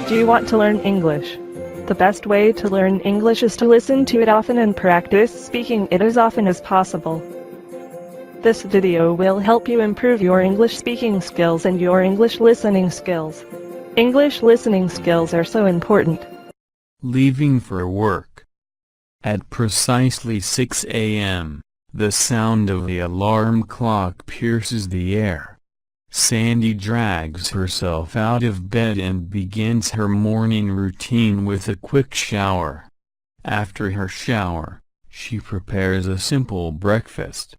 Do you want to learn English? The best way to learn English is to listen to it often and practice speaking it as often as possible. This video will help you improve your English speaking skills and your English listening skills. English listening skills are so important. Leaving for work. At precisely 6 a.m., the sound of the alarm clock pierces the air. Sandy drags herself out of bed and begins her morning routine with a quick shower. After her shower, she prepares a simple breakfast.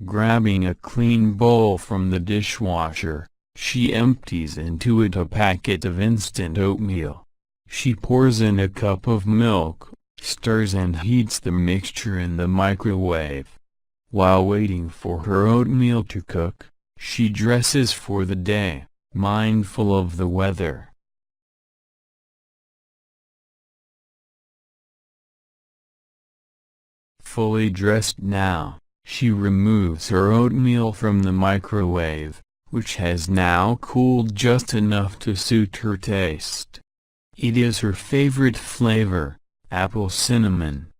Grabbing a clean bowl from the dishwasher, she empties into it a packet of instant oatmeal. She pours in a cup of milk, stirs and heats the mixture in the microwave. While waiting for her oatmeal to cook, she dresses for the day, mindful of the weather. Fully dressed now, she removes her oatmeal from the microwave, which has now cooled just enough to suit her taste. It is her favorite flavor, apple cinnamon.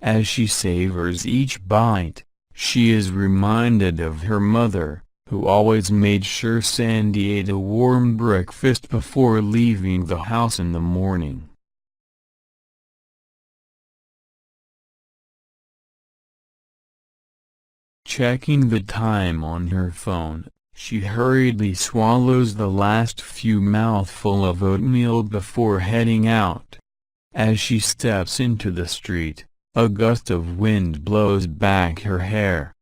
As she savors each bite, she is reminded of her mother, who always made sure Sandy ate a warm breakfast before leaving the house in the morning. Checking the time on her phone, she hurriedly swallows the last few mouthfuls of oatmeal before heading out. As she steps into the street, a gust of wind blows back her hair.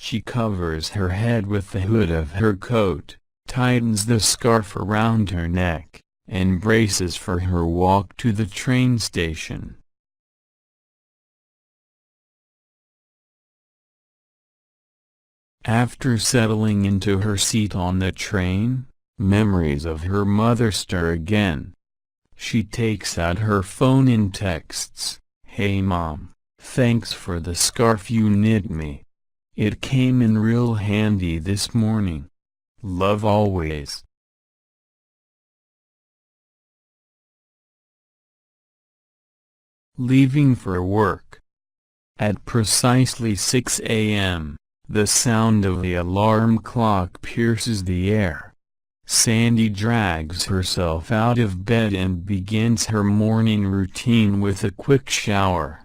She covers her head with the hood of her coat, tightens the scarf around her neck, and braces for her walk to the train station. After settling into her seat on the train, memories of her mother stir again. She takes out her phone and texts, "Hey Mom, thanks for the scarf you knit me. It came in real handy this morning. Love always." Leaving for work. At precisely 6 a.m., the sound of the alarm clock pierces the air. Sandy drags herself out of bed and begins her morning routine with a quick shower.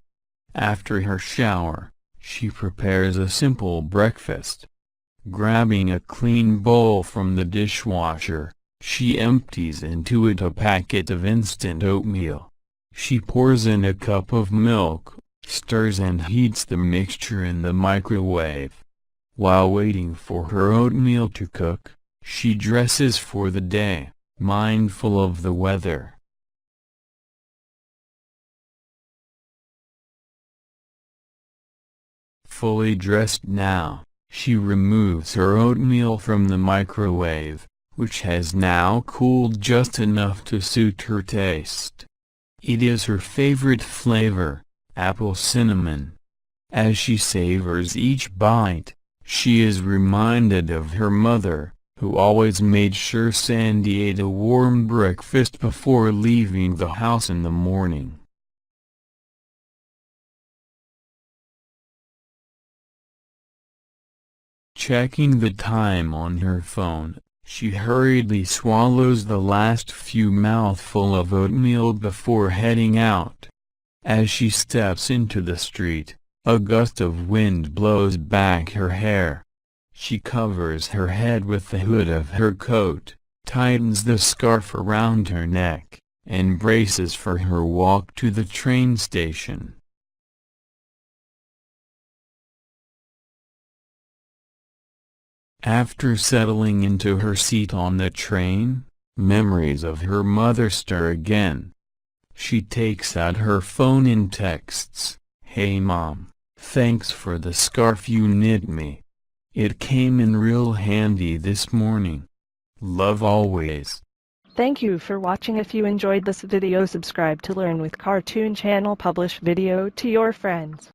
After her shower, she prepares a simple breakfast. Grabbing a clean bowl from the dishwasher, she empties into it a packet of instant oatmeal. She pours in a cup of milk, stirs and heats the mixture in the microwave. While waiting for her oatmeal to cook, she dresses for the day, mindful of the weather. Fully dressed now, she removes her oatmeal from the microwave, which has now cooled just enough to suit her taste. It is her favorite flavor, apple cinnamon. As she savors each bite, she is reminded of her mother, who always made sure Sandy ate a warm breakfast before leaving the house in the morning. Checking the time on her phone, she hurriedly swallows the last few mouthfuls of oatmeal before heading out. As she steps into the street, a gust of wind blows back her hair. She covers her head with the hood of her coat, tightens the scarf around her neck, and braces for her walk to the train station. After settling into her seat on the train, memories of her mother stir again. She takes out her phone and texts, "Hey Mom, thanks for the scarf you knit me. It came in real handy this morning. Love always." Thank you for watching. If you enjoyed this video, subscribe to Learn with Cartoon channel, publish video to your friends.